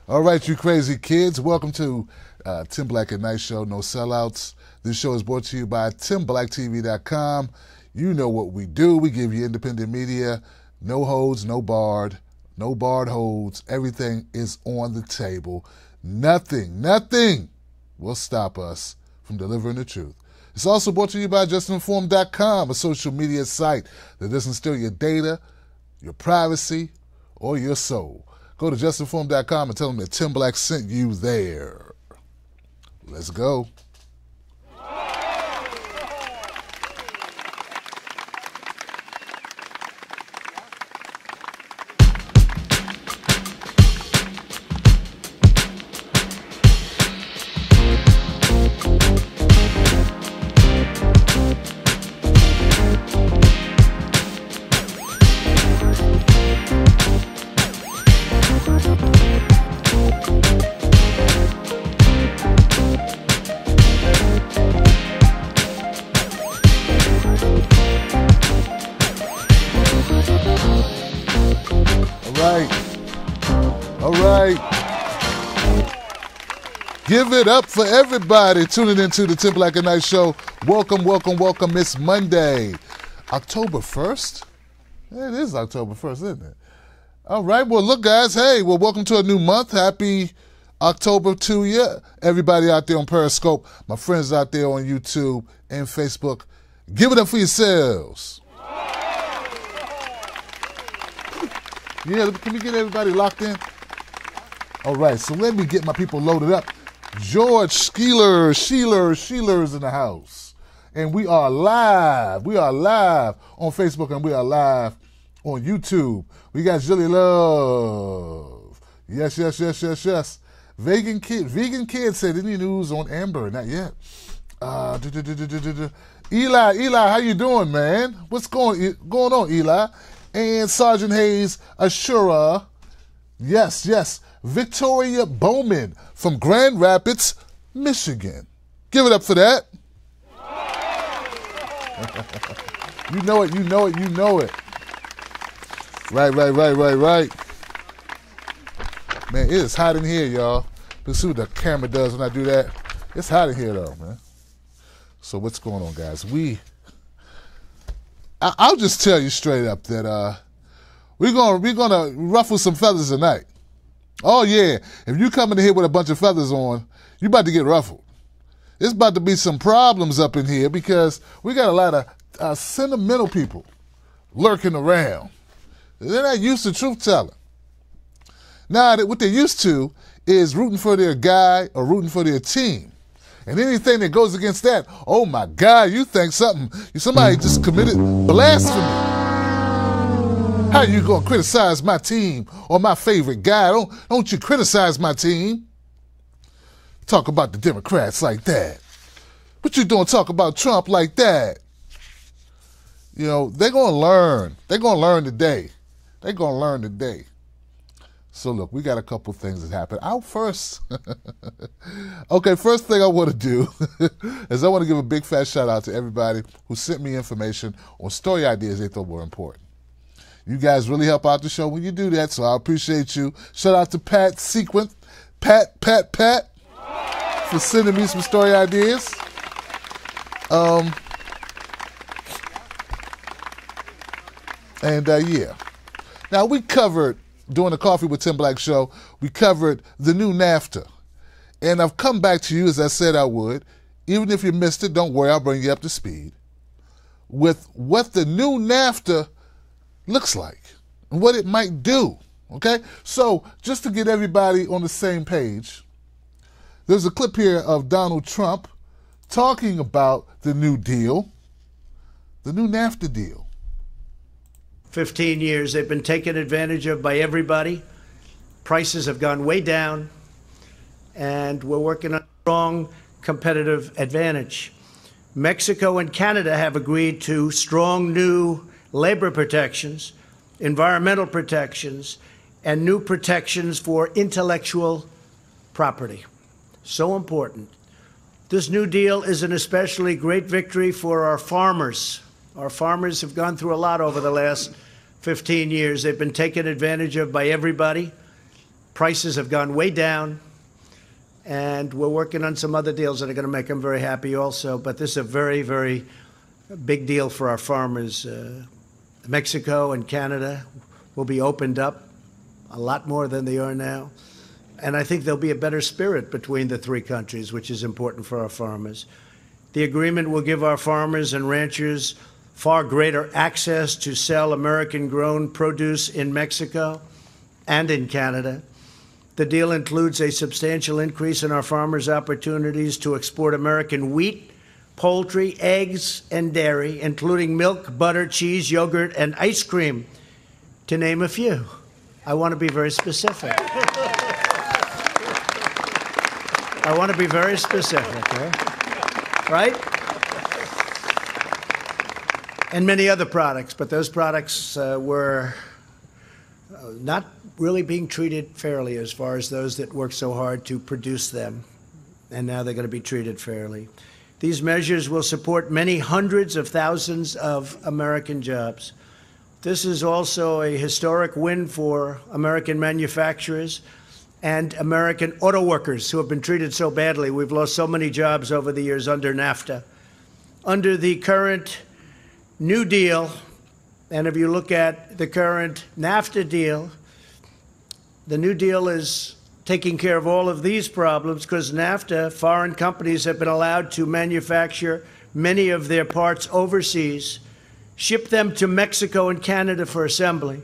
All right, you crazy kids. Welcome to Tim Black at Night Show, No Sellouts. This show is brought to you by TimBlackTV.com. You know what we do. We give you independent media. No holds, no barred holds. Everything is on the table. Nothing will stop us from delivering the truth. It's also brought to you by JustInformed.com, a social media site that doesn't steal your data, your privacy, or your soul. Go to JustInformed.com and tell them that Tim Black sent you there. Let's go. All right. Give it up for everybody tuning into the Tim Black at Night Show. Welcome. It's Monday, October 1st. It is October 1st, isn't it? All right. Well, look, guys. Hey, well, welcome to a new month. Happy October to you. Everybody out there on Periscope, my friends out there on YouTube and Facebook, give it up for yourselves. Yeah, can we get everybody locked in? All right, so let me get my people loaded up. George Sheeler's in the house. And we are live. We are live on Facebook and we are live on YouTube. We got Jilly Love. Yes. Vegan kid said, any news on Amber? Not yet. Eli, how you doing, man? What's going on, Eli? And Sergeant Hayes Ashura. Yes. Victoria Bowman from Grand Rapids, Michigan. Give it up for that. You know it. Right. Man, it is hot in here, y'all. Let's see what the camera does when I do that. It's hot in here, though, man. So what's going on, guys? I'll just tell you straight up that we're gonna ruffle some feathers tonight. Oh yeah, if you come in here with a bunch of feathers on, you about to get ruffled. It's about to be some problems up in here because we got a lot of sentimental people lurking around. They're not used to truth telling. Now, what they're used to is rooting for their guy or rooting for their team. And anything that goes against that, oh my God, you think somebody just committed blasphemy. How you gonna criticize my team or my favorite guy? Don't you criticize my team. Talk about the Democrats like that. What you doing talk about Trump like that? You know, they're gonna learn. They're gonna learn today. So look, we got a couple things that happened. First thing I want to do is I want to give a big fat shout out to everybody who sent me information on story ideas they thought were important. You guys really help out the show when you do that, so I appreciate you. Shout out to Pat Sequent, Pat, for sending me some story ideas. Yeah. Now we covered, during the Coffee with Tim Black show, we covered the new NAFTA. And I've come back to you as I said I would. Even if you missed it, don't worry, I'll bring you up to speed with what the new NAFTA looks like and what it might do, okay? So just to get everybody on the same page, there's a clip here of Donald Trump talking about the new deal, the new NAFTA deal. 15 years, they've been taken advantage of by everybody. Prices have gone way down, and we're working on a strong competitive advantage. Mexico and Canada have agreed to strong new labor protections, environmental protections, and new protections for intellectual property. So important. This new deal is an especially great victory for our farmers. Our farmers have gone through a lot over the last 15 years. They've been taken advantage of by everybody. Prices have gone way down, and we're working on some other deals that are going to make them very happy also. But this is a very, very big deal for our farmers. Mexico and Canada will be opened up a lot more than they are now. And I think there'll be a better spirit between the three countries, which is important for our farmers. The agreement will give our farmers and ranchers far greater access to sell American-grown produce in Mexico and in Canada. The deal includes a substantial increase in our farmers' opportunities to export American wheat, poultry, eggs, and dairy, including milk, butter, cheese, yogurt, and ice cream, to name a few. I want to be very specific. I want to be very specific, right? And many other products, but those products were not really being treated fairly as far as those that worked so hard to produce them, and now they're going to be treated fairly. These measures will support many hundreds of thousands of American jobs. This is also a historic win for American manufacturers and American auto workers who have been treated so badly. We've lost so many jobs over the years under NAFTA. Under the current New Deal, and if you look at the current NAFTA deal, the New Deal is taking care of all of these problems because NAFTA, foreign companies have been allowed to manufacture many of their parts overseas, ship them to Mexico and Canada for assembly,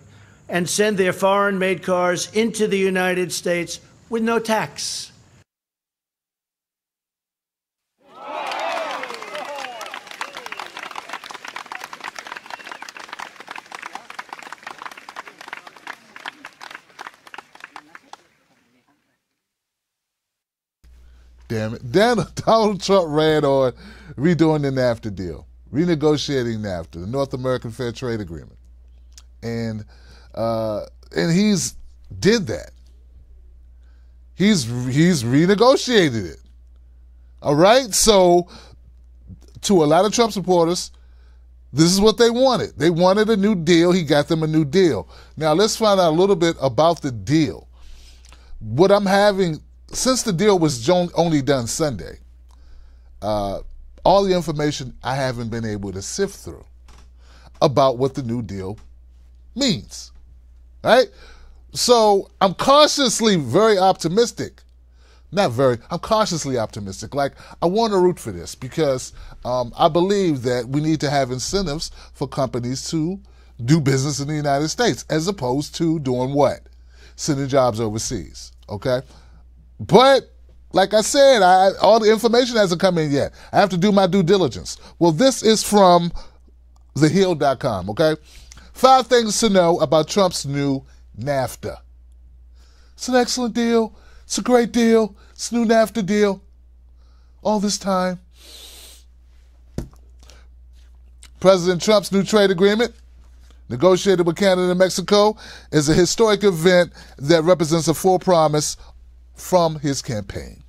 and send their foreign-made cars into the United States with no tax. Damn it. Then Donald Trump ran on redoing the NAFTA deal, renegotiating NAFTA, the North American Fair Trade Agreement. And he's did that. He's renegotiated it. All right? So to a lot of Trump supporters, this is what they wanted. They wanted a new deal. He got them a new deal. Now let's find out a little bit about the deal. What I'm having, since the deal was only done Sunday, all the information I haven't been able to sift through about what the new deal means, right? So I'm cautiously very optimistic. I'm cautiously optimistic. Like, I want to root for this because I believe that we need to have incentives for companies to do business in the United States as opposed to doing what? Sending jobs overseas, okay? But, like I said, all the information hasn't come in yet. I have to do my due diligence. Well, this is from thehill.com, okay? 5 things to know about Trump's new NAFTA. It's an excellent deal. It's a great deal. It's a new NAFTA deal. All this time. President Trump's new trade agreement, negotiated with Canada and Mexico, is a historic event that represents a full promise from his campaign.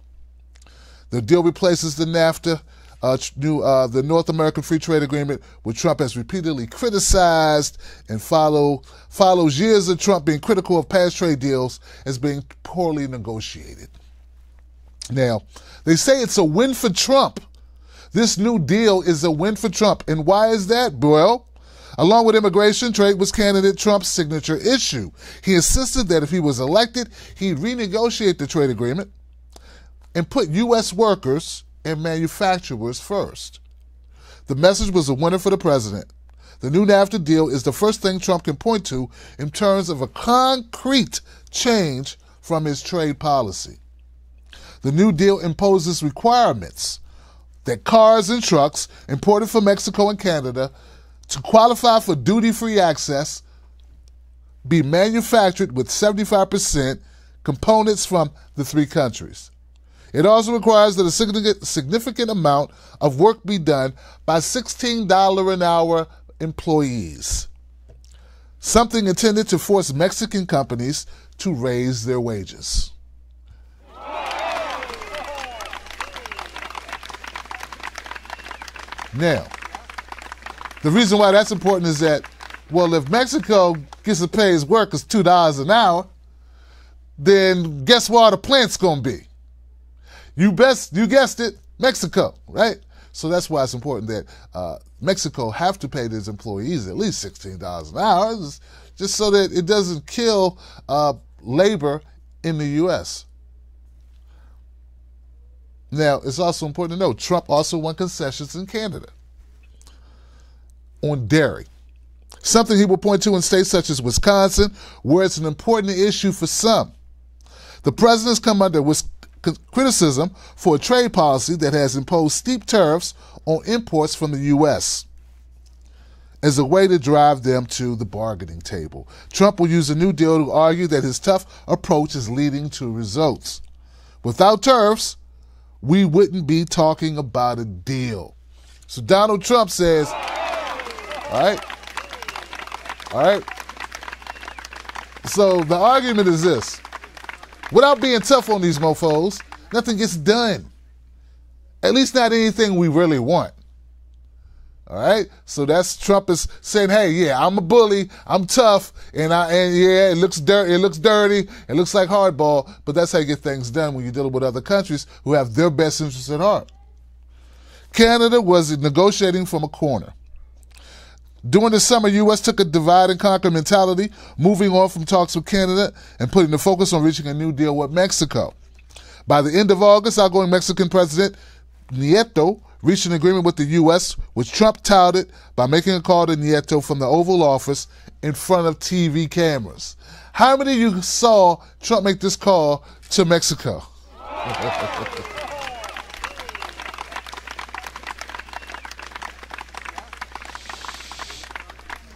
The deal replaces the NAFTA, the North American Free Trade Agreement, which Trump has repeatedly criticized, and follows years of Trump being critical of past trade deals as being poorly negotiated. Now, they say it's a win for Trump. This new deal is a win for Trump. And why is that? Well, along with immigration, trade was candidate Trump's signature issue. He insisted that if he was elected, he'd renegotiate the trade agreement and put U.S. workers and manufacturers first. The message was a winner for the president. The new NAFTA deal is the first thing Trump can point to in terms of a concrete change from his trade policy. The new deal imposes requirements that cars and trucks imported from Mexico and Canada to qualify for duty-free access be manufactured with 75% components from the 3 countries. It also requires that a significant amount of work be done by $16 an hour employees, something intended to force Mexican companies to raise their wages. Now, the reason why that's important is that, well, if Mexico gets to pay his workers $2 an hour, then guess where all the plants going to be? You guessed it, Mexico, right? So that's why it's important that Mexico have to pay its employees at least $16 an hour, just so that it doesn't kill labor in the U.S. Now, it's also important to note, Trump also won concessions in Canada on dairy, something he will point to in states such as Wisconsin, where it's an important issue for some. The president's come under criticism for a trade policy that has imposed steep tariffs on imports from the U.S. as a way to drive them to the bargaining table. Trump will use a new deal to argue that his tough approach is leading to results. Without tariffs, we wouldn't be talking about a deal. So Donald Trump says, all right. So the argument is this. Without being tough on these mofos, nothing gets done. At least not anything we really want. All right? So that's Trump is saying, hey, yeah, I'm a bully, I'm tough, and yeah, it looks dirty, it looks like hardball, but that's how you get things done when you're dealing with other countries who have their best interests at heart. Canada was negotiating from a corner. During the summer, U.S. took a divide-and-conquer mentality, moving on from talks with Canada and putting the focus on reaching a new deal with Mexico. By the end of August, outgoing Mexican President Nieto reached an agreement with the U.S., which Trump touted by making a call to Nieto from the Oval Office in front of TV cameras. How many of you saw Trump make this call to Mexico?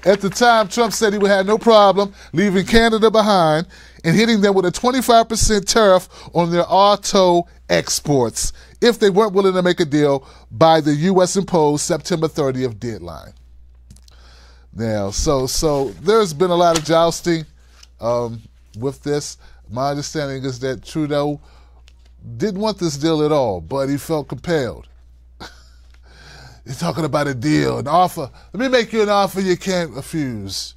At the time, Trump said he would have no problem leaving Canada behind and hitting them with a 25% tariff on their auto exports if they weren't willing to make a deal by the U.S.-imposed September 30th deadline. Now, so there's been a lot of jousting with this. My understanding is that Trudeau didn't want this deal at all, but he felt compelled. He's talking about a deal, an offer. Let me make you an offer you can't refuse.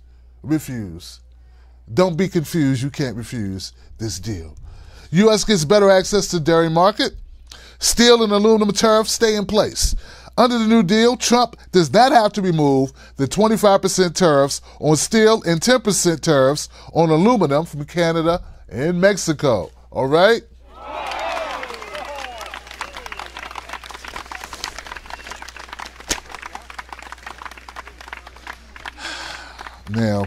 Don't be confused. You can't refuse this deal. U.S. gets better access to dairy market. Steel and aluminum tariffs stay in place. Under the new deal, Trump does not have to remove the 25% tariffs on steel and 10% tariffs on aluminum from Canada and Mexico. All right? Now,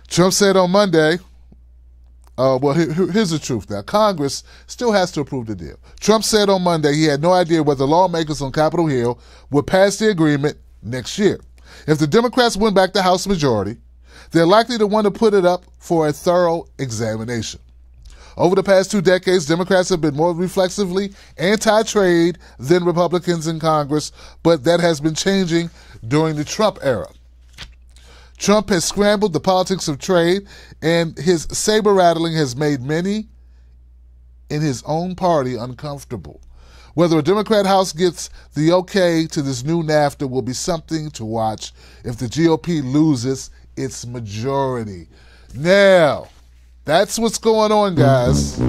Trump said on Monday, here's the truth now. Congress still has to approve the deal. Trump said on Monday he had no idea whether lawmakers on Capitol Hill would pass the agreement next year. If the Democrats win back the House majority, they're likely to want to put it up for a thorough examination. Over the past 2 decades, Democrats have been more reflexively anti-trade than Republicans in Congress, but that has been changing during the Trump era. Trump has scrambled the politics of trade, and his saber-rattling has made many in his own party uncomfortable. Whether a Democrat House gets the okay to this new NAFTA will be something to watch if the GOP loses its majority. Now, that's what's going on, guys.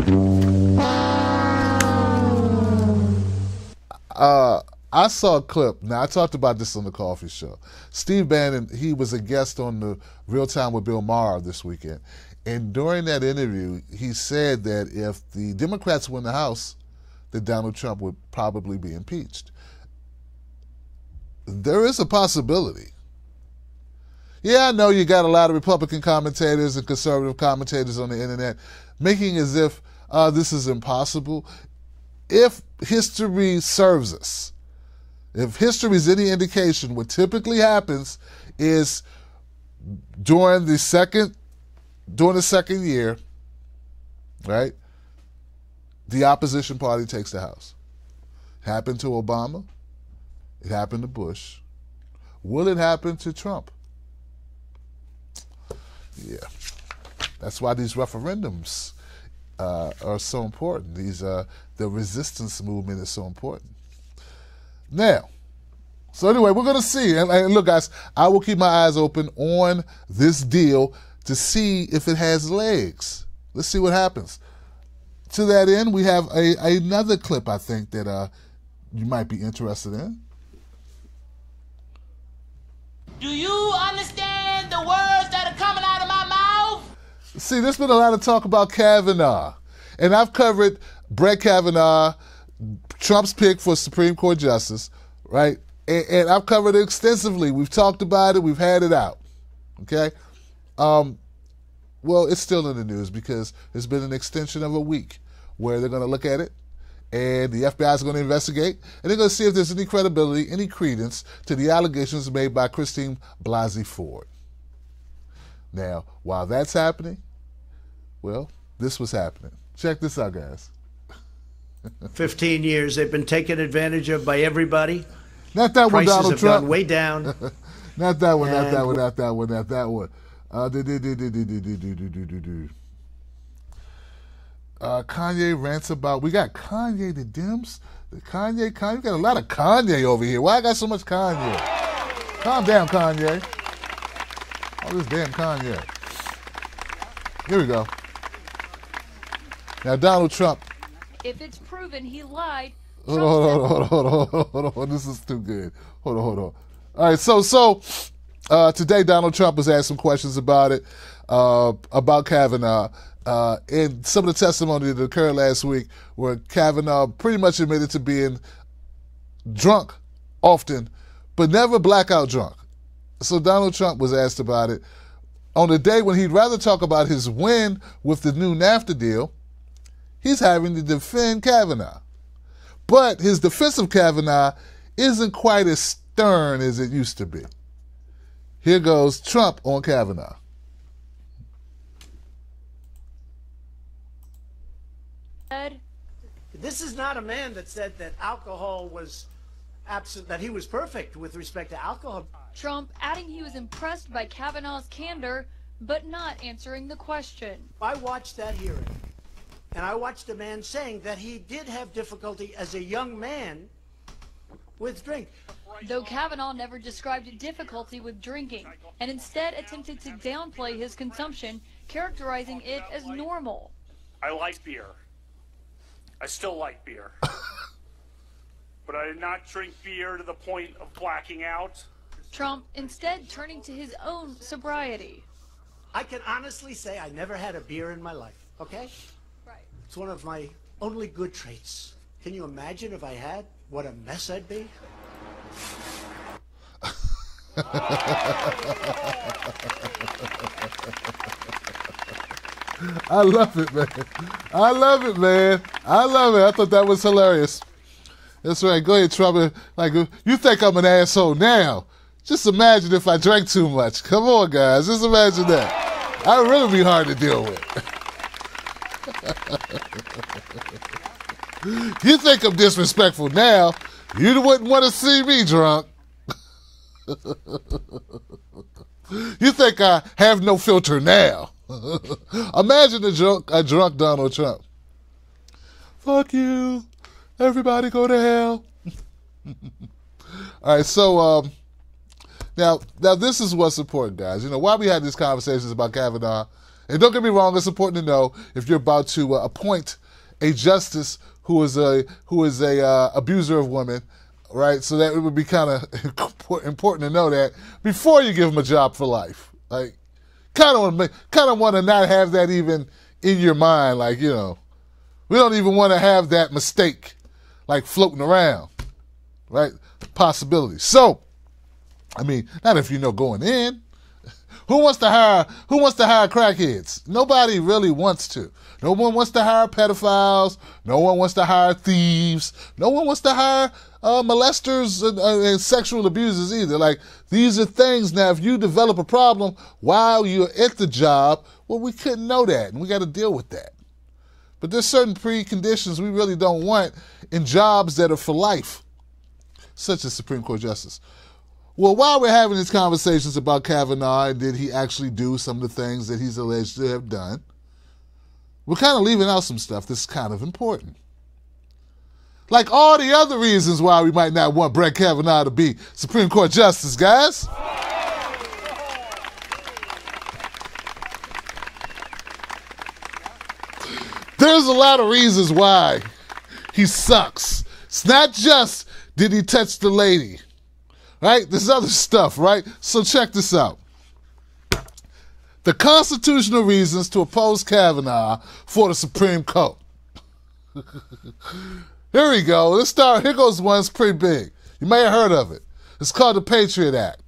I saw a clip. Now, I talked about this on the coffee show. Steve Bannon, he was a guest on the Real Time with Bill Maher this weekend. And during that interview, he said that if the Democrats win the House, that Donald Trump would probably be impeached. There is a possibility. Yeah, I know you got a lot of Republican commentators and conservative commentators on the internet making as if this is impossible. If history serves us, if history is any indication, what typically happens is during the second year, right, the opposition party takes the House. It happened to Obama. It happened to Bush. Will it happen to Trump? Yeah. That's why these referendums are so important. The resistance movement is so important. Now, so anyway, we're going to see. And look, guys, I will keep my eyes open on this deal to see if it has legs. Let's see what happens. To that end, we have another clip I think that you might be interested in. Do you understand the words that are coming out of my mouth? See, there's been a lot of talk about Kavanaugh. And I've covered Brett Kavanaugh, Trump's pick for Supreme Court Justice, right? And I've covered it extensively. We've talked about it. We've had it out. Okay? Well, it's still in the news because there's been an extension of a week where they're going to look at it, and the FBI is going to investigate, and they're going to see if there's any credibility, any credence to the allegations made by Christine Blasey Ford. Now, while that's happening, well, this was happening. Check this out, guys. 15 years. They've been taken advantage of by everybody. Not that one, Prices Donald have Trump. gone way down. Not that one, not that one, not that one, not that one. Kanye rants about, we got Kanye the Dems. The Kanye, we got a lot of Kanye over here. Why I got so much Kanye? Calm down, Kanye. All this damn Kanye. Here we go. Now, Donald Trump. If it's proven he lied. Hold on. This is too good. Hold on. All right, so today Donald Trump was asked some questions about it, about Kavanaugh, and some of the testimony that occurred last week where Kavanaugh pretty much admitted to being drunk often, but never blackout drunk. So Donald Trump was asked about it on the day when he'd rather talk about his win with the new NAFTA deal. He's having to defend Kavanaugh. But his defense of Kavanaugh isn't quite as stern as it used to be. Here goes Trump on Kavanaugh. This is not a man that said that alcohol was absent, that he was perfect with respect to alcohol. Trump adding he was impressed by Kavanaugh's candor, but not answering the question. I watched that hearing, and I watched a man saying that he did have difficulty as a young man with drink. Though Kavanaugh never described difficulty with drinking, and instead attempted to downplay his consumption, characterizing it as normal. I like beer. I still like beer. But I did not drink beer to the point of blacking out. Trump instead turning to his own sobriety. I can honestly say I never had a beer in my life, okay? Right. It's one of my only good traits. Can you imagine if I had? What a mess I'd be. I love it, man. I love it, man. I love it. I thought that was hilarious. That's right. Go ahead, Trump. Like, you think I'm an asshole now. Just imagine if I drank too much. Come on, guys. Just imagine that. I'd really be hard to deal with. You think I'm disrespectful now. You wouldn't want to see me drunk. You think I have no filter now. Imagine a drunk Donald Trump. Fuck you. Everybody go to hell. All right, so now this is what's important, guys. You know, while we had these conversations about Kavanaugh, and don't get me wrong, it's important to know if you're about to appoint a justice who is a abuser of women, right? So that it would be kind of important to know that before you give them a job for life. Like, kind of want to not have that even in your mind. Like, you know, we don't even want to have that mistake like floating around, right? Possibility. So, I mean, not if you know going in. Who wants to hire crackheads? Nobody really wants to. No one wants to hire pedophiles. No one wants to hire thieves. No one wants to hire molesters and sexual abusers either. Like, these are things now, if you develop a problem while you're at the job, well, we couldn't know that, and we got to deal with that. But there's certain preconditions we really don't want in jobs that are for life, such as Supreme Court Justice. Well, while we're having these conversations about Kavanaugh and did he actually do some of the things that he's alleged to have done, we're kind of leaving out some stuff that's kind of important. Like all the other reasons why we might not want Brett Kavanaugh to be Supreme Court Justice, guys. There's a lot of reasons why he sucks. It's not just did he touch the lady, right? There's other stuff, right? So check this out. The constitutional reasons to oppose Kavanaugh for the Supreme Court. Here we go. Let's start. Here goes one that's pretty big. You may have heard of it. It's called the Patriot Act.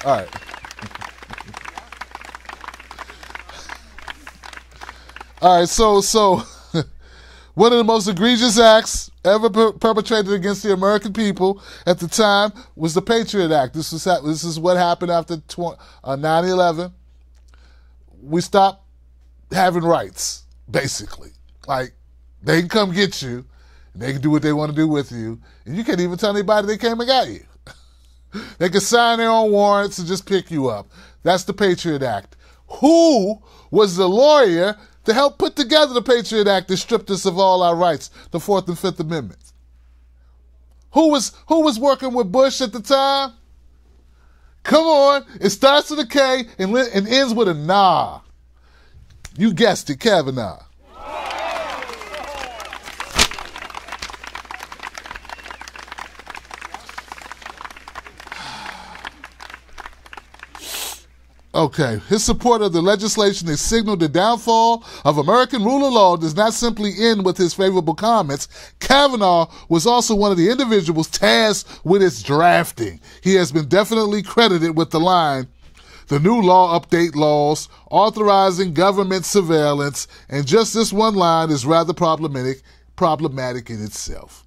All right. All right, so one of the most egregious acts ever perpetrated against the American people at the time was the Patriot Act. This is what happened after 9/11. We stopped having rights, basically. Like, they can come get you, and they can do what they want to do with you, and you can't even tell anybody they came and got you. They can sign their own warrants and just pick you up. That's the Patriot Act. Who was the lawyer to help put together the Patriot Act that stripped us of all our rights, the 4th and 5th Amendments? Who was working with Bush at the time? Come on. It starts with a K and ends with a nah. You guessed it, Kavanaugh. Okay, his support of the legislation that signaled the downfall of American rule of law does not simply end with his favorable comments. Kavanaugh was also one of the individuals tasked with its drafting. He has been definitely credited with the line, "The new law update laws, authorizing government surveillance," and just this one line is rather problematic in itself.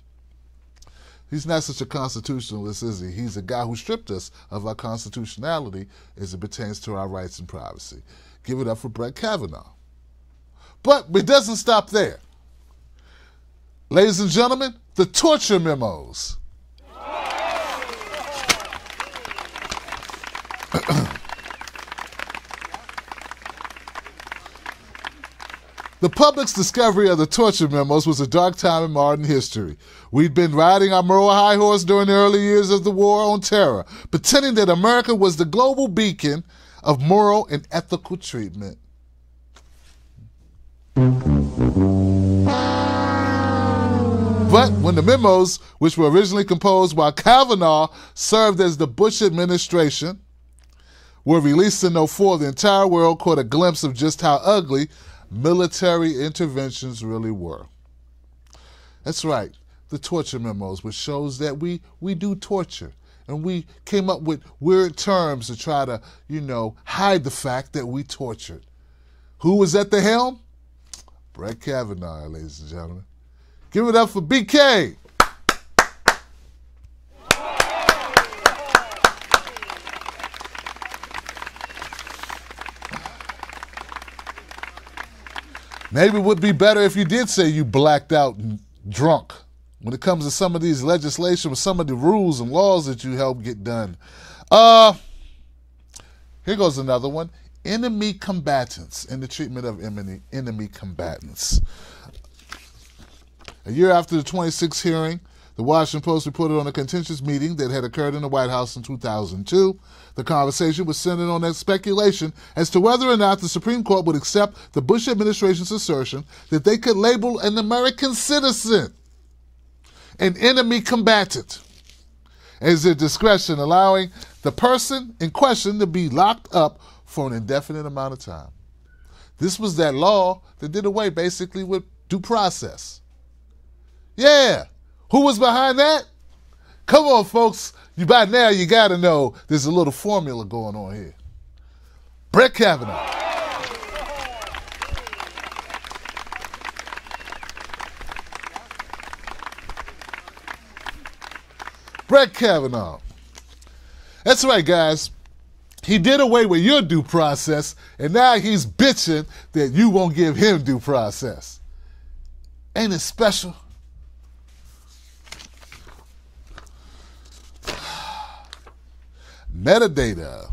He's not such a constitutionalist, is he? He's a guy who stripped us of our constitutionality as it pertains to our rights and privacy. Give it up for Brett Kavanaugh. But it doesn't stop there. Ladies and gentlemen, the torture memos. The public's discovery of the torture memos was a dark time in modern history. We'd been riding our moral high horse during the early years of the war on terror, pretending that America was the global beacon of moral and ethical treatment. But when the memos, which were originally composed while Kavanaugh served as the Bush administration, were released in 2004, the entire world caught a glimpse of just how ugly military interventions really were. That's right, the torture memos, which shows that we do torture. And we came up with weird terms to try to, hide the fact that we tortured. Who was at the helm? Brett Kavanaugh, ladies and gentlemen. Give it up for BK. Maybe it would be better if you did say you blacked out and drunk when it comes to some of these legislation, some of the rules and laws that you helped get done. Here goes another one. Enemy combatants and the treatment of enemy combatants. A year after the 26th hearing, the Washington Post reported on a contentious meeting that had occurred in the White House in 2002. The conversation was centered on that speculation as to whether or not the Supreme Court would accept the Bush administration's assertion that they could label an American citizen an enemy combatant as their discretion, allowing the person in question to be locked up for an indefinite amount of time. This was that law that did away basically with due process. Yeah. Who was behind that? Come on, folks. By now, you got to know there's a little formula going on here. Brett Kavanaugh. Brett Kavanaugh. That's right, guys. He did away with your due process, and now he's bitching that you won't give him due process. Ain't it special? Metadata.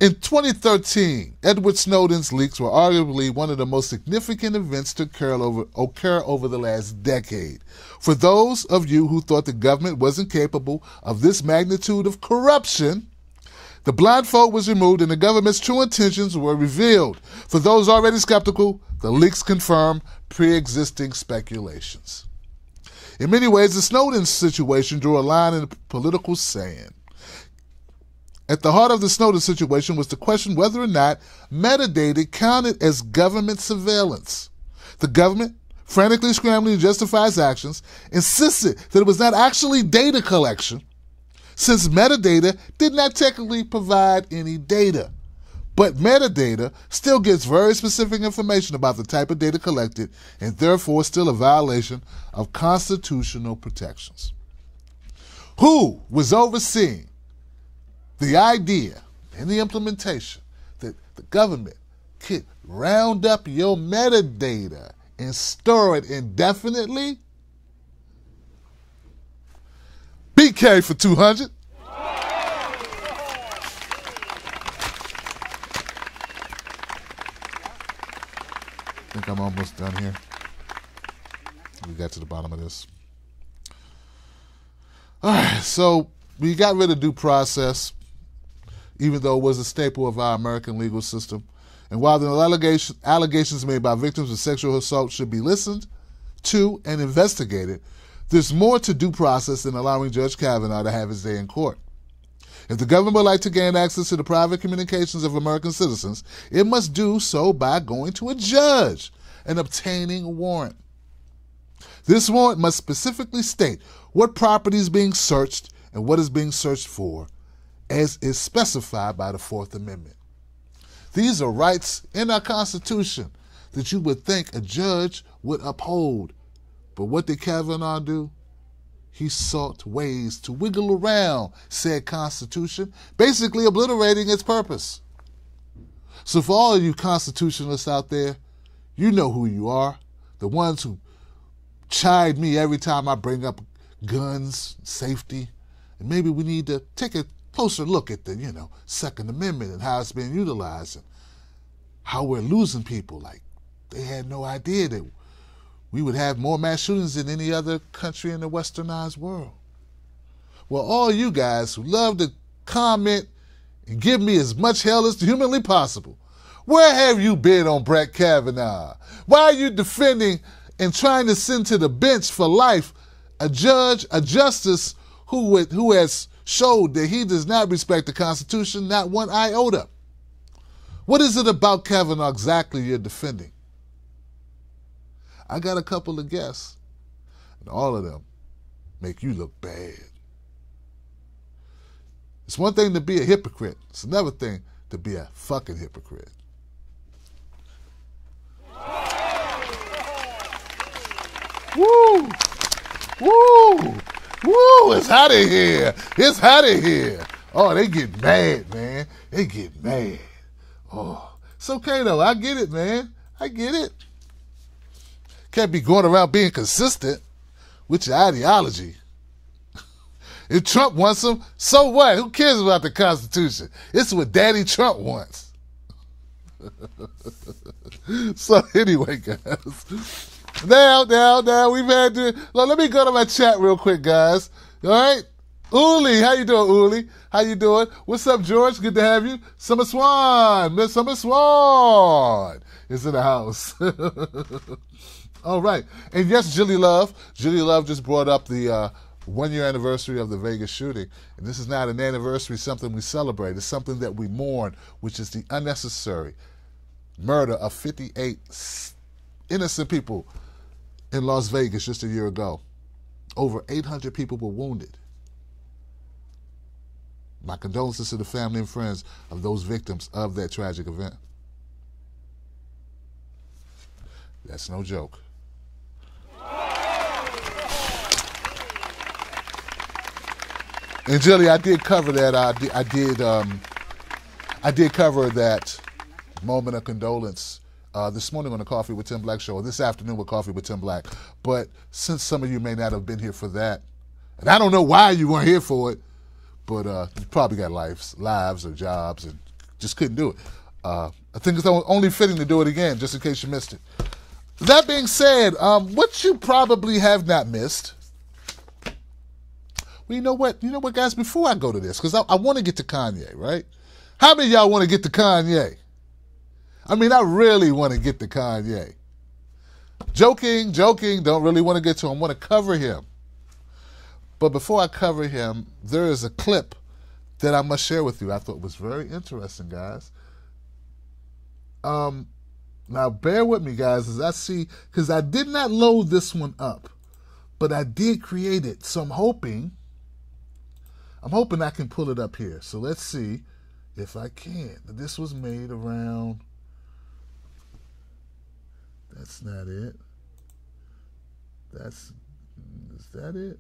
In 2013, Edward Snowden's leaks were arguably one of the most significant events to occur over the last decade. For those of you who thought the government wasn't capable of this magnitude of corruption, The blindfold was removed and the government's true intentions were revealed. For those already skeptical, the leaks confirm pre-existing speculations. In many ways, the Snowden situation drew a line in the political sand. At the heart of the Snowden situation was the question whether or not metadata counted as government surveillance. The government, frantically scrambling to justify its actions, insisted that it was not actually data collection, since metadata did not technically provide any data. But metadata still gives very specific information about the type of data collected and therefore still a violation of constitutional protections. Who was overseeing the idea and the implementation that the government could round up your metadata and store it indefinitely? BK for 200. I think I'm almost done here. We got to the bottom of this. All right, so we got rid of due process, even though it was a staple of our American legal system. And while the allegations made by victims of sexual assault should be listened to and investigated, there's more to due process than allowing Judge Kavanaugh to have his day in court. If the government would like to gain access to the private communications of American citizens, it must do so by going to a judge and obtaining a warrant. This warrant must specifically state what property is being searched and what is being searched for, as is specified by the Fourth Amendment. These are rights in our Constitution that you would think a judge would uphold. But what did Kavanaugh do? He sought ways to wiggle around said Constitution, basically obliterating its purpose. So for all of you constitutionalists out there, you know who you are. The ones who chide me every time I bring up guns, safety, and maybe we need to take a closer look at the, Second Amendment and how it's being utilized and how we're losing people. Like, they had no idea that we would have more mass shootings than any other country in the westernized world. Well, all you guys who love to comment and give me as much hell as humanly possible, where have you been on Brett Kavanaugh? Why are you defending and trying to send to the bench for life a judge, a justice who has showed that he does not respect the Constitution, not one iota? What is it about Kavanaugh exactly you're defending? I got a couple of guests, and all of them make you look bad. It's one thing to be a hypocrite. It's another thing to be a fucking hypocrite. Woo! Woo! Woo! It's hot in here. It's hot in here. Oh, they get mad, man. They get mad. Oh, it's okay, though. I get it, man. I get it. Can't be going around being consistent with your ideology. If Trump wants them, so what? Who cares about the Constitution? It's what Daddy Trump wants. So anyway, guys. Now, we've had to... Let me go to my chat real quick, guys. All right? Uli, how you doing, Uli? How you doing? What's up, George? Good to have you. Summer Swan. Miss Summer Swan is in the house. All right. And yes, Jilly Love. Jilly Love just brought up the 1-year anniversary of the Vegas shooting. And this is not an anniversary, something we celebrate. It's something that we mourn, which is the unnecessary murder of 58 innocent people in Las Vegas just a year ago. Over 800 people were wounded. My condolences to the family and friends of those victims of that tragic event. That's no joke. And Jilly, I did cover that. I did cover that moment of condolence this morning on the Coffee with Tim Black show, or this afternoon with Coffee with Tim Black. But since some of you may not have been here for that, and I don't know why you weren't here for it, but you probably got lives or jobs and just couldn't do it. I think it's only fitting to do it again, just in case you missed it. That being said, what you probably have not missed Well, you know what, guys, before I go to this, because I want to get to Kanye, right? How many of y'all want to get to Kanye? I mean, I really want to get to Kanye. Joking, don't really want to get to him. I want to cover him. But before I cover him, there is a clip that I must share with you. I thought was very interesting, guys. Now, bear with me, guys, as I see, because I did not load this one up, but I did create it. So I'm hoping I can pull it up here. So let's see if I can. This was made around, that's not it. Is that it?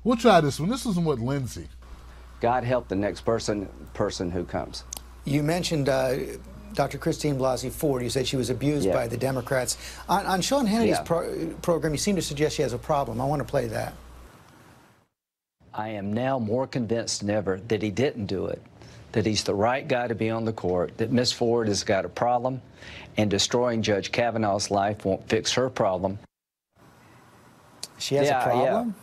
We'll try this one. This is what Lindsay. God help the next person who comes. You mentioned Dr. Christine Blasey Ford. You said she was abused by the Democrats. On Sean Hannity's program, you seem to suggest she has a problem. I want to play that. I am now more convinced than ever that he didn't do it, that he's the right guy to be on the court, that Miss Ford has got a problem, and destroying Judge Kavanaugh's life won't fix her problem. She has a problem?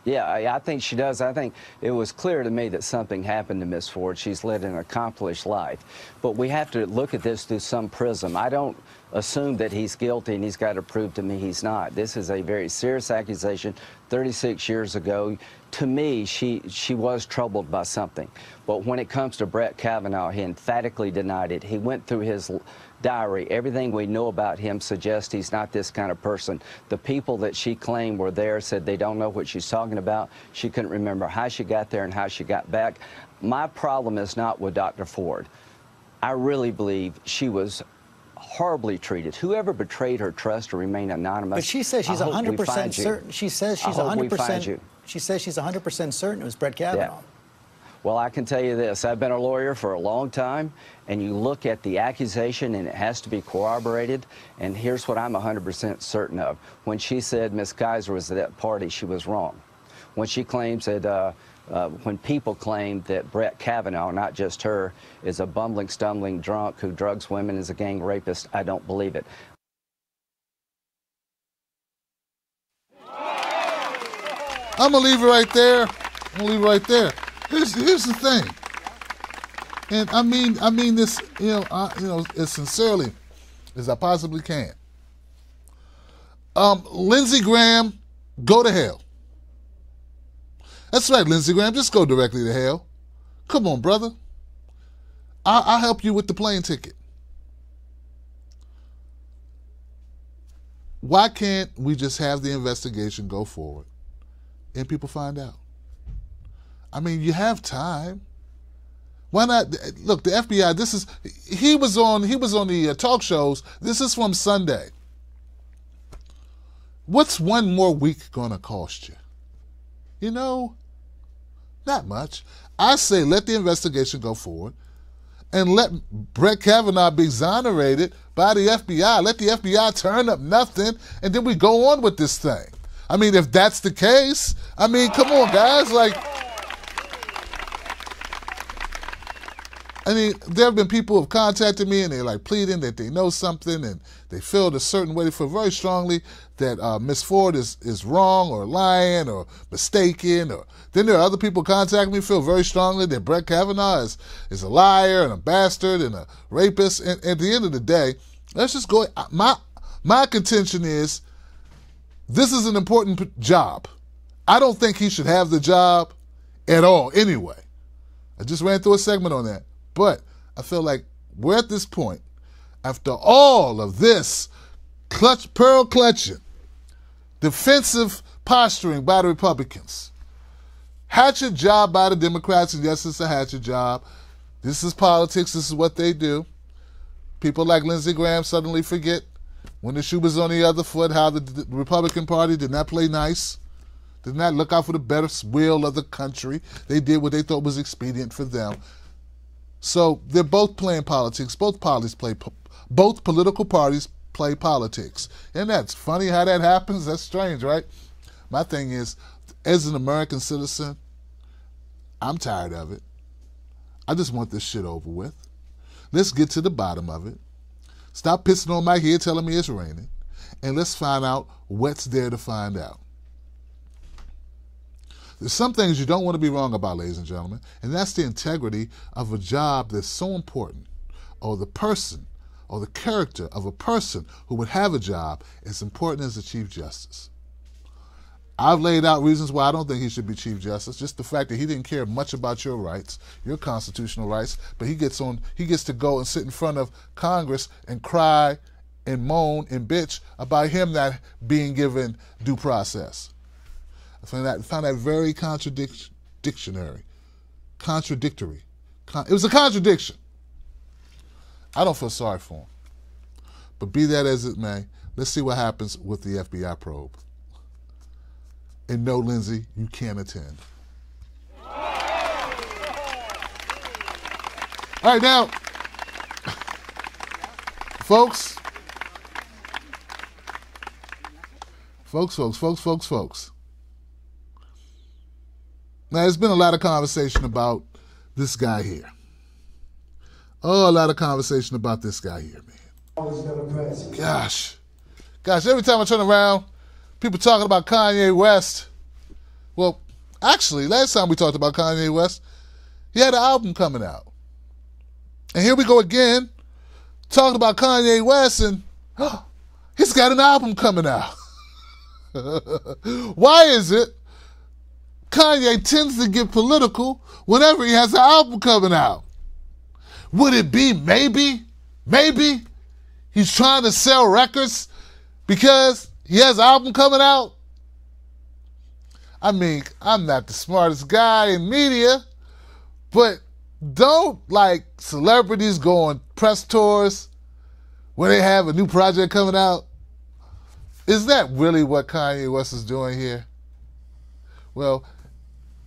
Yeah, I think she does. I think it was clear to me that something happened to Miss Ford. She's led an accomplished life. But we have to look at this through some prism. I don't assume that he's guilty and he's got to prove to me he's not. This is a very serious accusation. 36 years ago, to me, she was troubled by something. But when it comes to Brett Kavanaugh, he emphatically denied it. He went through his diary. Everything we know about him suggests he's not this kind of person. The people that she claimed were there said they don't know what she's talking about. She couldn't remember how she got there and how she got back. My problem is not with Dr. Ford. I really believe she was horribly treated. Whoever betrayed her trust to remain anonymous. But she says she's 100% certain. She says she's 100%. She says she's 100% certain it was Brett Kavanaugh. Yeah. Well, I can tell you this. I've been a lawyer for a long time, and you look at the accusation, and it has to be corroborated. And here's what I'm 100% certain of. When she said Miss Kaiser was at that party, she was wrong. When she claims that, when people claim that Brett Kavanaugh, not just her, is a bumbling, stumbling drunk who drugs women, is a gang rapist, I don't believe it. I'm going to leave it right there. Here's the thing. And I mean this, as sincerely as I possibly can. Lindsey Graham, go to hell. That's right, Lindsey Graham, just go directly to hell. Come on, brother. I'll help you with the plane ticket. Why can't we just have the investigation go forward and people find out? I mean, you have time. Why not? Look, the FBI, he was on the talk shows. This is from Sunday. What's one more week going to cost you? Not much. I say let the investigation go forward and let Brett Kavanaugh be exonerated by the FBI. Let the FBI turn up nothing, and then we go on with this thing. I mean, if that's the case, I mean, come on, guys. There have been people who have contacted me and they're pleading that they know something and they feel a certain way. They feel very strongly that Miss Ford is wrong or lying or mistaken. Or then there are other people contacting me feel very strongly that Brett Kavanaugh is a liar and a bastard and a rapist. And at the end of the day, let's just go. My contention is this is an important job. I don't think he should have the job at all anyway. I just ran through a segment on that. But I feel like we're at this point, after all of this pearl clutching, defensive posturing by the Republicans, hatchet job by the Democrats, and yes, it's a hatchet job. This is politics. This is what they do. People like Lindsey Graham suddenly forget when the shoe was on the other foot how the Republican Party did not play nice, did not look out for the better will of the country. They did what they thought was expedient for them. So they're both playing politics. Both political parties play politics. And that's funny how that happens. That's strange, right? My thing is, as an American citizen, I'm tired of it. I just want this shit over with. Let's get to the bottom of it. Stop pissing on my head telling me it's raining. And let's find out what's there to find out. There's some things you don't want to be wrong about, ladies and gentlemen, and that's the integrity of a job that's so important, or the person, or the character of a person who would have a job as important as the Chief Justice. I've laid out reasons why I don't think he should be Chief Justice. Just the fact that he didn't care much about your rights, your constitutional rights, but he gets to go and sit in front of Congress and cry and moan and bitch about him not being given due process. I found that very contradictory. It was a contradiction. I don't feel sorry for him. But be that as it may, let's see what happens with the FBI probe. And no, Lindsay, you can't attend. All right, now, folks. Now, there's been a lot of conversation about this guy here. Oh, a lot of conversation about this guy here, man. Gosh, every time I turn around, people talking about Kanye West. Well, actually, last time we talked about Kanye West, he had an album coming out. And here we go again, talking about Kanye West, and he's got an album coming out. Why is it Kanye tends to get political whenever he has an album coming out? Would it be maybe he's trying to sell records because he has an album coming out? I mean, I'm not the smartest guy in media, but don't like celebrities go on press tours when they have a new project coming out? Is that really what Kanye West is doing here? Well,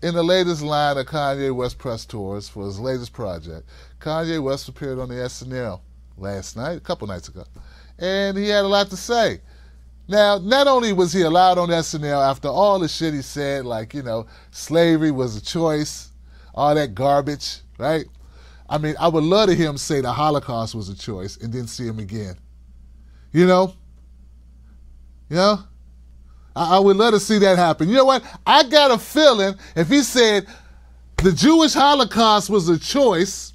in the latest line of Kanye West press tours for his latest project, Kanye West appeared on the SNL last night, a couple nights ago, and he had a lot to say. Now, not only was he allowed on SNL after all the shit he said, like, slavery was a choice, all that garbage, right? I mean, I would love to hear him say the Holocaust was a choice and then see him again. I would love to see that happen. You know what? I got a feeling if he said the Jewish Holocaust was a choice,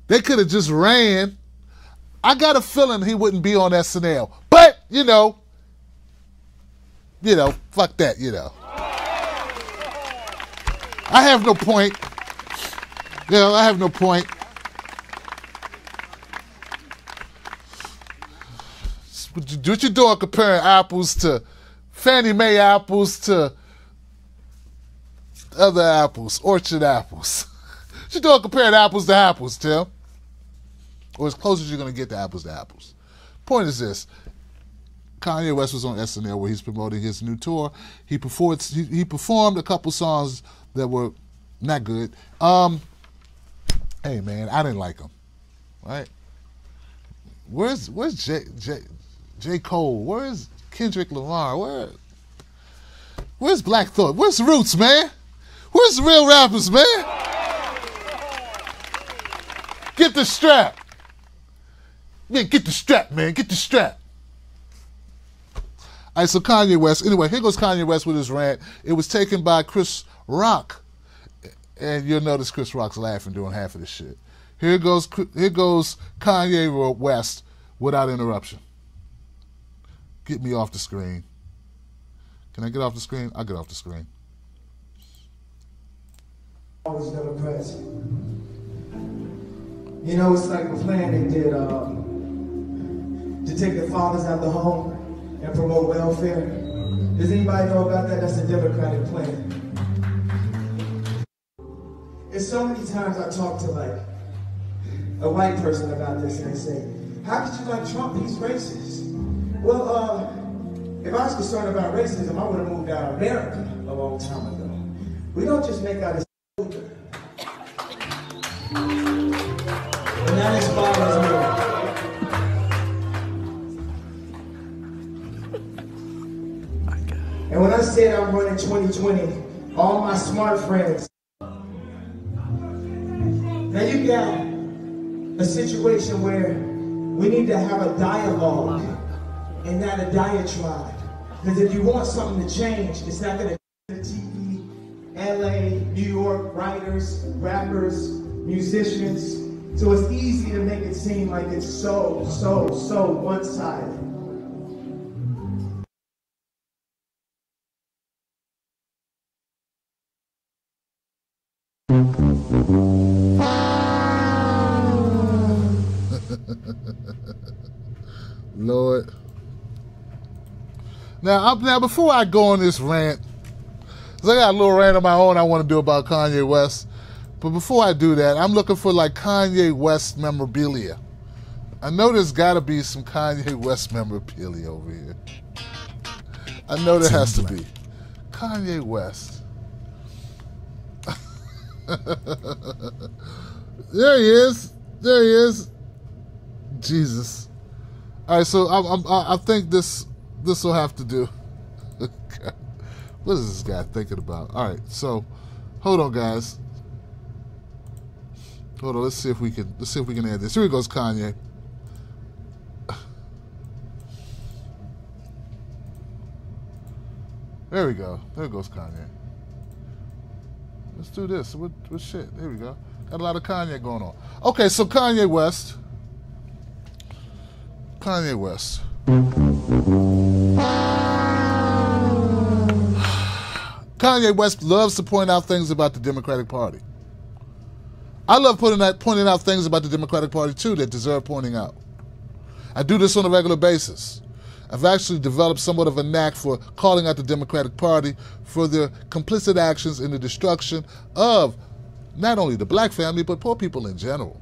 they could have just ran. I got a feeling he wouldn't be on SNL. But, fuck that, I have no point. I have no point. What you doing comparing apples to Fannie Mae apples to other apples, orchard apples? What you doing comparing apples to apples, Tim? Or as close as you're going to get to apples. Point is this. Kanye West was on SNL where he's promoting his new tour. He performed a couple songs that were not good. Hey, man, I didn't like them. Right? Where's J. Cole? Where's Kendrick Lamar? Where's Black Thought? Where's the Roots, man? Where's the real rappers, man? Get the strap. Man, get the strap, man. Get the strap. All right, so Kanye West. Anyway, here goes Kanye West with his rant. It was taken by Chris Rock. And you'll notice Chris Rock's laughing during half of this shit. Here goes Kanye West without interruption. Get me off the screen. Can I get off the screen? I'll get off the screen. Always Democrats. It's like a plan they did to take the fathers out the home and promote welfare. Does anybody know about that? That's a Democratic plan. And so many times I talk to like a white person about this and they say, how could you like Trump? He's racist. Well, if I was concerned about racism, I would have moved out of America a long time ago. We don't just make out as and that inspires me. And when I said I'm running 2020, all my smart friends. Now you got a situation where We need to have a dialogue and not a diatribe. Because if you want something to change, it's not going to be TV, LA, New York, writers, rappers, musicians. So it's easy to make it seem like it's so one-sided. Lord. Now, before I go on this rant, 'cause I got a little rant of my own I want to do about Kanye West. But before I do that, I'm looking for like Kanye West memorabilia. I know there's got to be some Kanye West memorabilia over here. I know there has to be. Kanye West. There he is. There he is. Jesus. All right, so I think this will have to do. What is this guy thinking about? All right, so hold on, guys. Hold on. Let's see if we can add this. Here goes Kanye. There we go. There goes Kanye. Let's do this. What shit? There we go. Got a lot of Kanye going on. Okay, so Kanye West. Kanye West. Kanye West loves to point out things about the Democratic Party. I love pointing out things about the Democratic Party, too, that deserve pointing out. I do this on a regular basis. I've actually developed somewhat of a knack for calling out the Democratic Party for their complicit actions in the destruction of not only the black family, but poor people in general.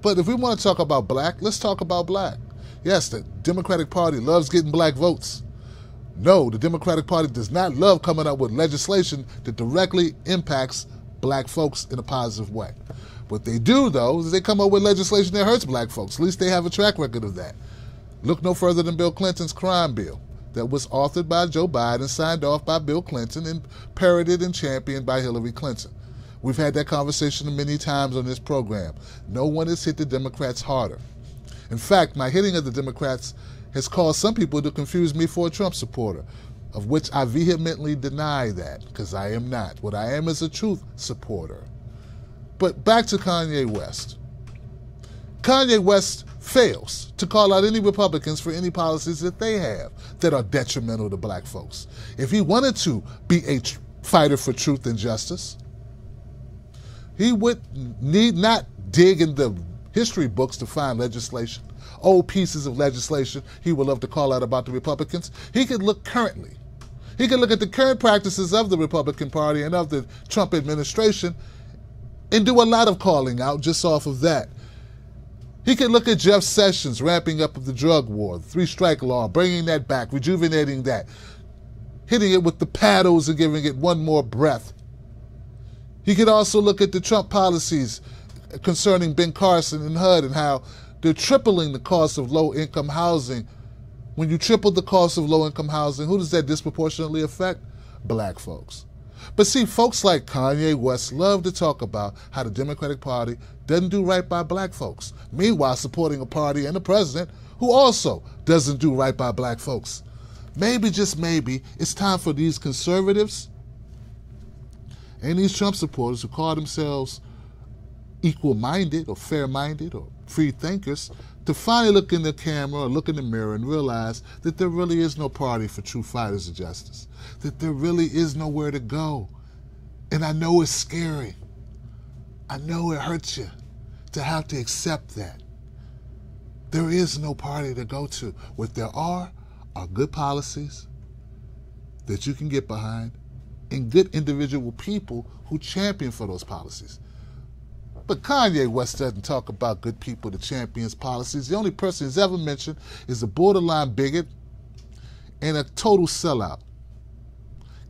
But if we want to talk about black, let's talk about black. Yes, the Democratic Party loves getting black votes. No, the Democratic Party does not love coming up with legislation that directly impacts black folks in a positive way. What they do, though, is they come up with legislation that hurts black folks. At least they have a track record of that. Look no further than Bill Clinton's crime bill that was authored by Joe Biden, signed off by Bill Clinton, and parroted and championed by Hillary Clinton. We've had that conversation many times on this program. No one has hit the Democrats harder. In fact, my hitting of the Democrats has caused some people to confuse me for a Trump supporter, of which I vehemently deny that, because I am not. What I am is a truth supporter. But back to Kanye West. Kanye West fails to call out any Republicans for any policies that they have that are detrimental to black folks. If he wanted to be a fighter for truth and justice, he would need not dig in the history books to find legislation, old pieces of legislation he would love to call out about the Republicans. He could look currently. He could look at the current practices of the Republican Party and of the Trump administration and do a lot of calling out just off of that. He could look at Jeff Sessions ramping up of the drug war, the three-strike law, bringing that back, rejuvenating that, hitting it with the paddles and giving it one more breath. He could also look at the Trump policies concerning Ben Carson and HUD and how they're tripling the cost of low-income housing. When you triple the cost of low-income housing, who does that disproportionately affect? Black folks. But see, folks like Kanye West love to talk about how the Democratic Party doesn't do right by black folks, meanwhile supporting a party and a president who also doesn't do right by black folks. Maybe, just maybe, it's time for these conservatives and these Trump supporters who call themselves equal-minded or fair-minded or free thinkers to finally look in the camera or look in the mirror and realize that there really is no party for true fighters of justice, that there really is nowhere to go. And I know it's scary. I know it hurts you to have to accept that. There is no party to go to. What there are good policies that you can get behind and good individual people who champion for those policies. But Kanye West doesn't talk about good people that champions policies. The only person he's ever mentioned is a borderline bigot and a total sellout.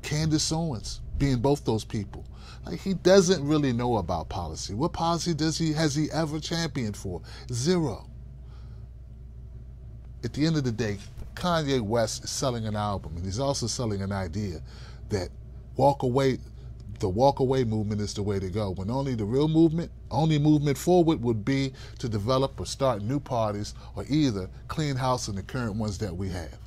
Candace Owens being both those people. Like, he doesn't really know about policy. What policy has he ever championed for? Zero. At the end of the day, Kanye West is selling an album, and he's also selling an idea that walk away, the walk-away movement is the way to go, when only movement forward would be to develop or start new parties or either clean house in the current ones that we have.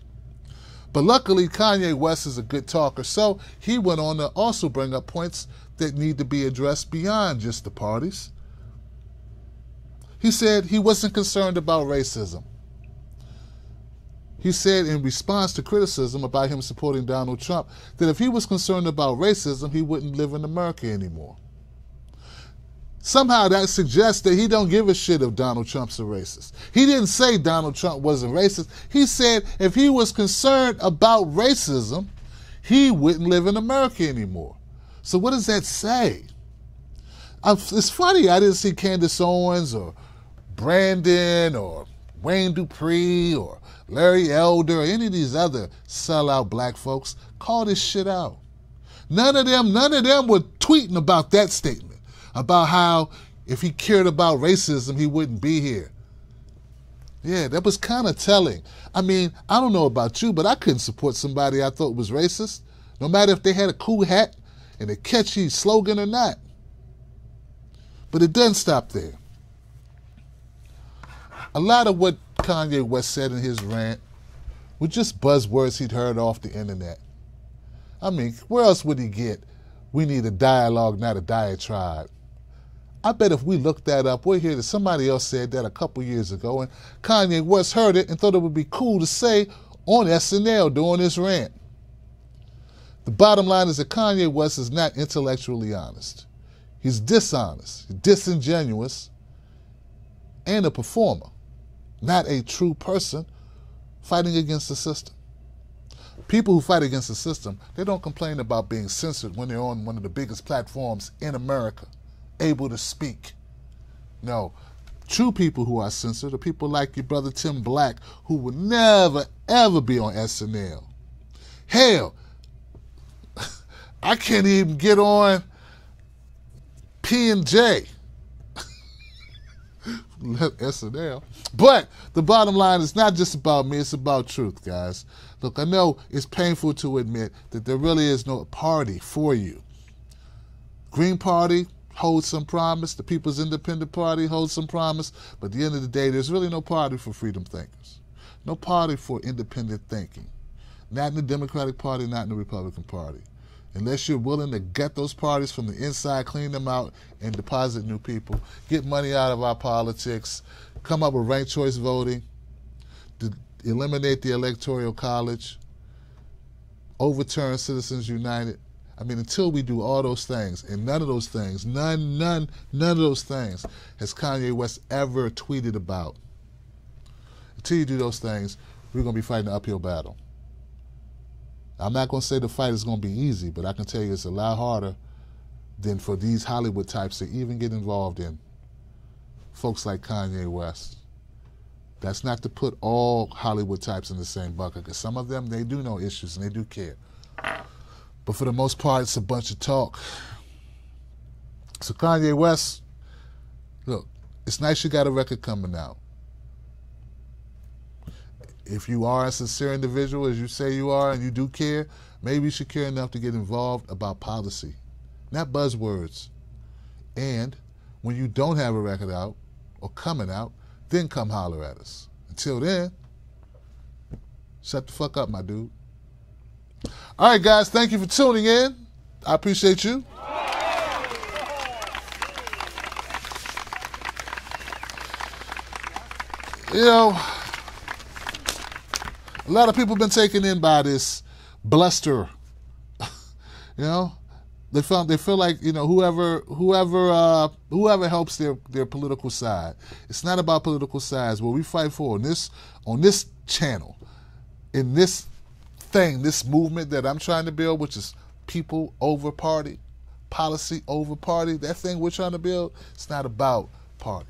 But luckily, Kanye West is a good talker, so he went on to also bring up points that need to be addressed beyond just the parties. He said he wasn't concerned about racism. He said in response to criticism about him supporting Donald Trump that if he was concerned about racism, he wouldn't live in America anymore. Somehow that suggests that he don't give a shit if Donald Trump's a racist. He didn't say Donald Trump wasn't racist. He said if he was concerned about racism, he wouldn't live in America anymore. So what does that say? It's funny, I didn't see Candace Owens or Brandon or Wayne Dupree or Larry Elder or any of these other sellout black folks call this shit out. None of them were tweeting about that statement, about how if he cared about racism, he wouldn't be here. Yeah, that was kind of telling. I mean, I don't know about you, but I couldn't support somebody I thought was racist, no matter if they had a cool hat and a catchy slogan or not. But it doesn't stop there. A lot of what Kanye West said in his rant were just buzzwords he'd heard off the internet. I mean, where else would he get, we need a dialogue, not a diatribe? I bet if we look that up, we'll hear that somebody else said that a couple years ago, and Kanye West heard it and thought it would be cool to say on SNL during his rant. The bottom line is that Kanye West is not intellectually honest. He's dishonest, disingenuous, and a performer, not a true person fighting against the system. People who fight against the system, they don't complain about being censored when they're on one of the biggest platforms in America, able to speak. No, true people who are censored are people like your brother Tim Black, who would never, ever be on SNL. Hell, I can't even get on P&J. SNL. But the bottom line is not just about me, it's about truth, guys. Look, I know it's painful to admit that there really is no party for you. Green Party holds some promise, the People's Independent Party holds some promise, but at the end of the day, there's really no party for freedom thinkers. No party for independent thinking. Not in the Democratic Party, not in the Republican Party. Unless you're willing to gut those parties from the inside, clean them out, and deposit new people, get money out of our politics, come up with ranked choice voting, eliminate the Electoral College, overturn Citizens United. I mean, until we do all those things, and none of those things, none of those things has Kanye West ever tweeted about. Until you do those things, we're going to be fighting an uphill battle. I'm not going to say the fight is going to be easy, but I can tell you it's a lot harder than for these Hollywood types to even get involved in. Folks like Kanye West. That's not to put all Hollywood types in the same bucket, because some of them, they do know issues and they do care. But for the most part, it's a bunch of talk. So Kanye West, look, it's nice you got a record coming out. If you are a sincere individual, as you say you are, and you do care, maybe you should care enough to get involved about policy, not buzzwords. And when you don't have a record out or coming out, then come holler at us. Until then, shut the fuck up, my dude. All right, guys, thank you for tuning in. I appreciate you. You know, a lot of people have been taken in by this bluster. You know, they feel like, you know, whoever helps their political side. It's not about political sides. What we fight for on this channel, in this thing, this movement that I'm trying to build, which is people over party, policy over party. That thing we're trying to build, it's not about party.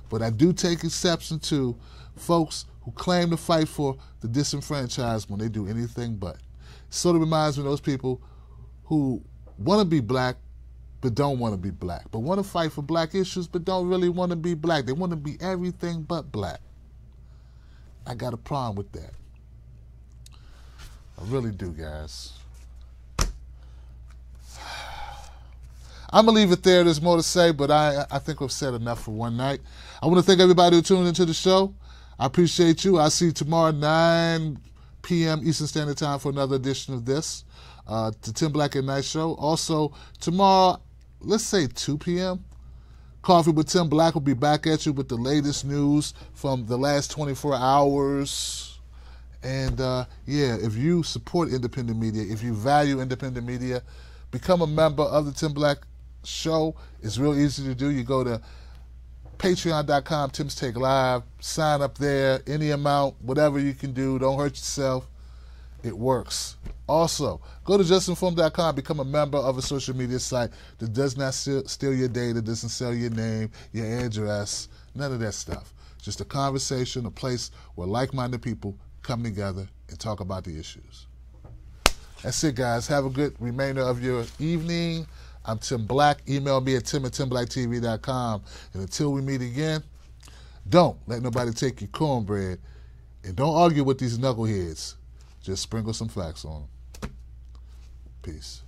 But I do take exception to folks who claim to fight for the disenfranchised when they do anything but. It sort of reminds me of those people who want to be black but don't want to be black, but want to fight for black issues but don't really want to be black. They want to be everything but black. I got a problem with that. I really do, guys. I'm going to leave it there. There's more to say, but I think we've said enough for one night. I want to thank everybody who tuned into the show. I appreciate you. I'll see you tomorrow, 9 p.m. Eastern Standard Time for another edition of this, the Tim Black at Night Show. Also, tomorrow, let's say 2 p.m., Coffee with Tim Black will be back at you with the latest news from the last 24 hours. And, yeah, if you support independent media, if you value independent media, become a member of the Tim Black Show. It's real easy to do. You go to patreon.com, Tim's Take Live, sign up there, any amount, whatever you can do. Don't hurt yourself. It works. Also, go to justinform.com, become a member of a social media site that does not steal your data, doesn't sell your name, your address, none of that stuff. Just a conversation, a place where like-minded people come together and talk about the issues. That's it, guys. Have a good remainder of your evening. I'm Tim Black. Email me at tim@timblacktv.com. And until we meet again, don't let nobody take your cornbread, and don't argue with these knuckleheads. Just sprinkle some facts on them. Peace.